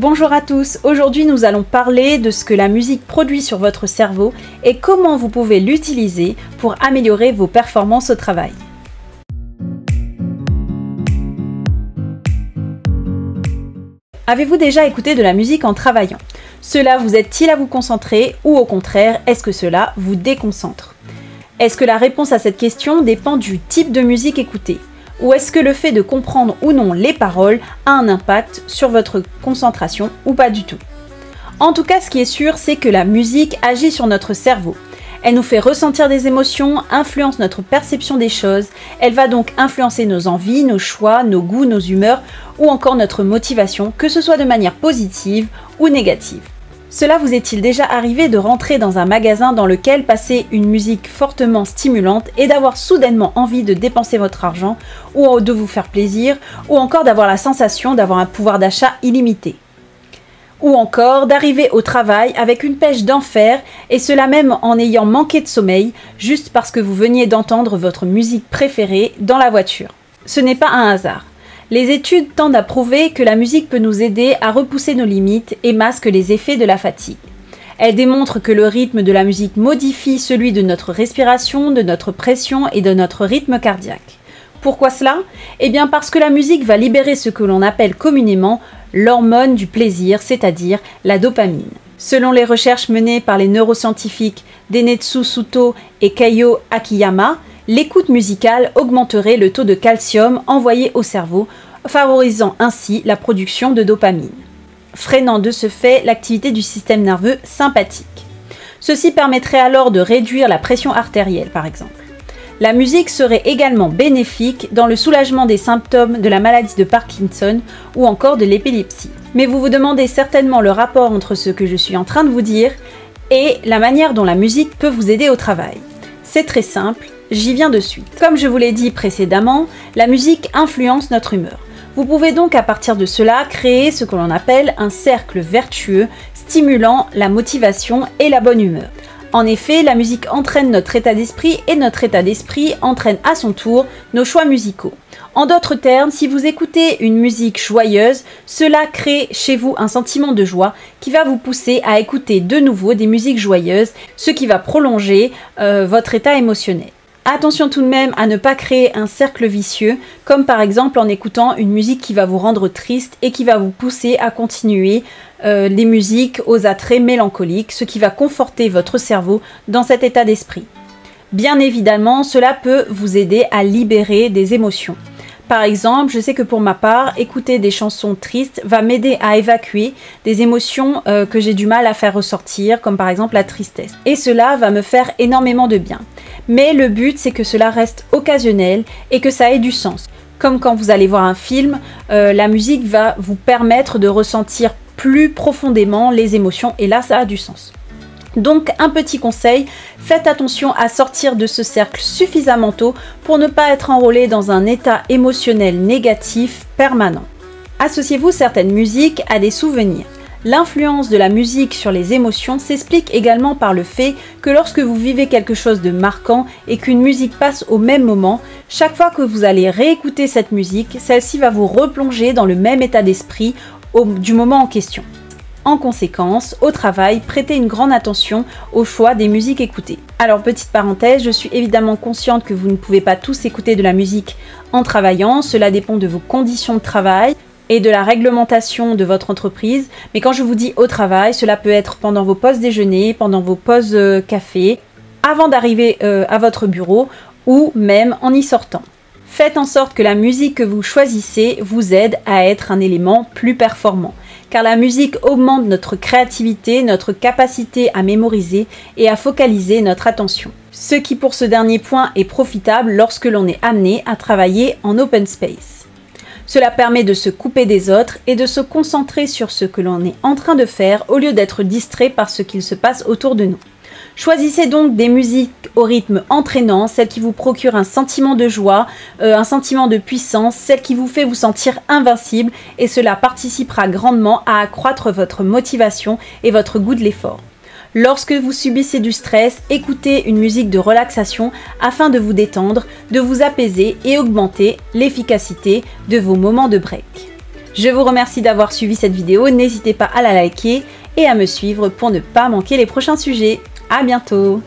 Bonjour à tous, aujourd'hui nous allons parler de ce que la musique produit sur votre cerveau et comment vous pouvez l'utiliser pour améliorer vos performances au travail. Avez-vous déjà écouté de la musique en travaillant? Cela vous aide-t-il à vous concentrer ou au contraire, est-ce que cela vous déconcentre? Est-ce que la réponse à cette question dépend du type de musique écoutée? Ou est-ce que le fait de comprendre ou non les paroles a un impact sur votre concentration ou pas du tout? En tout cas, ce qui est sûr, c'est que la musique agit sur notre cerveau. Elle nous fait ressentir des émotions, influence notre perception des choses, elle va donc influencer nos envies, nos choix, nos goûts, nos humeurs ou encore notre motivation, que ce soit de manière positive ou négative. Cela vous est-il déjà arrivé de rentrer dans un magasin dans lequel passait une musique fortement stimulante et d'avoir soudainement envie de dépenser votre argent ou de vous faire plaisir ou encore d'avoir la sensation d'avoir un pouvoir d'achat illimité? Ou encore d'arriver au travail avec une pêche d'enfer et cela même en ayant manqué de sommeil juste parce que vous veniez d'entendre votre musique préférée dans la voiture. Ce n'est pas un hasard. Les études tendent à prouver que la musique peut nous aider à repousser nos limites et masque les effets de la fatigue. Elles démontrent que le rythme de la musique modifie celui de notre respiration, de notre pression et de notre rythme cardiaque. Pourquoi cela? Eh bien parce que la musique va libérer ce que l'on appelle communément l'hormone du plaisir, c'est-à-dire la dopamine. Selon les recherches menées par les neuroscientifiques Denetsu Suto et Keiyo Akiyama, l'écoute musicale augmenterait le taux de calcium envoyé au cerveau, favorisant ainsi la production de dopamine, freinant de ce fait l'activité du système nerveux sympathique. Ceci permettrait alors de réduire la pression artérielle, par exemple. La musique serait également bénéfique dans le soulagement des symptômes de la maladie de Parkinson ou encore de l'épilepsie. Mais vous vous demandez certainement le rapport entre ce que je suis en train de vous dire et la manière dont la musique peut vous aider au travail. C'est très simple, j'y viens de suite. Comme je vous l'ai dit précédemment, la musique influence notre humeur. Vous pouvez donc à partir de cela créer ce que l'on appelle un cercle vertueux stimulant la motivation et la bonne humeur. En effet, la musique entraîne notre état d'esprit et notre état d'esprit entraîne à son tour nos choix musicaux. En d'autres termes, si vous écoutez une musique joyeuse, cela crée chez vous un sentiment de joie qui va vous pousser à écouter de nouveau des musiques joyeuses, ce qui va prolonger votre état émotionnel. Attention tout de même à ne pas créer un cercle vicieux, comme par exemple en écoutant une musique qui va vous rendre triste et qui va vous pousser à continuer les musiques aux attraits mélancoliques, ce qui va conforter votre cerveau dans cet état d'esprit. Bien évidemment, cela peut vous aider à libérer des émotions. Par exemple, je sais que pour ma part, écouter des chansons tristes va m'aider à évacuer des émotions que j'ai du mal à faire ressortir, comme par exemple la tristesse. Et cela va me faire énormément de bien. Mais le but, c'est que cela reste occasionnel et que ça ait du sens. Comme quand vous allez voir un film, la musique va vous permettre de ressentir plus profondément les émotions et là, ça a du sens. Donc un petit conseil, faites attention à sortir de ce cercle suffisamment tôt pour ne pas être enrôlé dans un état émotionnel négatif permanent. Associez-vous certaines musiques à des souvenirs. L'influence de la musique sur les émotions s'explique également par le fait que lorsque vous vivez quelque chose de marquant et qu'une musique passe au même moment, chaque fois que vous allez réécouter cette musique, celle-ci va vous replonger dans le même état d'esprit du moment en question. En conséquence, au travail, prêtez une grande attention au choix des musiques écoutées. Alors petite parenthèse, je suis évidemment consciente que vous ne pouvez pas tous écouter de la musique en travaillant, cela dépend de vos conditions de travail et de la réglementation de votre entreprise, mais quand je vous dis au travail, cela peut être pendant vos pauses déjeuner, pendant vos pauses café, avant d'arriver à votre bureau ou même en y sortant. Faites en sorte que la musique que vous choisissez vous aide à être un élément plus performant. Car la musique augmente notre créativité, notre capacité à mémoriser et à focaliser notre attention. Ce qui pour ce dernier point est profitable lorsque l'on est amené à travailler en open space. Cela permet de se couper des autres et de se concentrer sur ce que l'on est en train de faire au lieu d'être distrait par ce qu'il se passe autour de nous. Choisissez donc des musiques au rythme entraînant, celles qui vous procurent un sentiment de joie, un sentiment de puissance, celles qui vous fait vous sentir invincible et cela participera grandement à accroître votre motivation et votre goût de l'effort. Lorsque vous subissez du stress, écoutez une musique de relaxation afin de vous détendre, de vous apaiser et augmenter l'efficacité de vos moments de break. Je vous remercie d'avoir suivi cette vidéo, n'hésitez pas à la liker et à me suivre pour ne pas manquer les prochains sujets. À bientôt!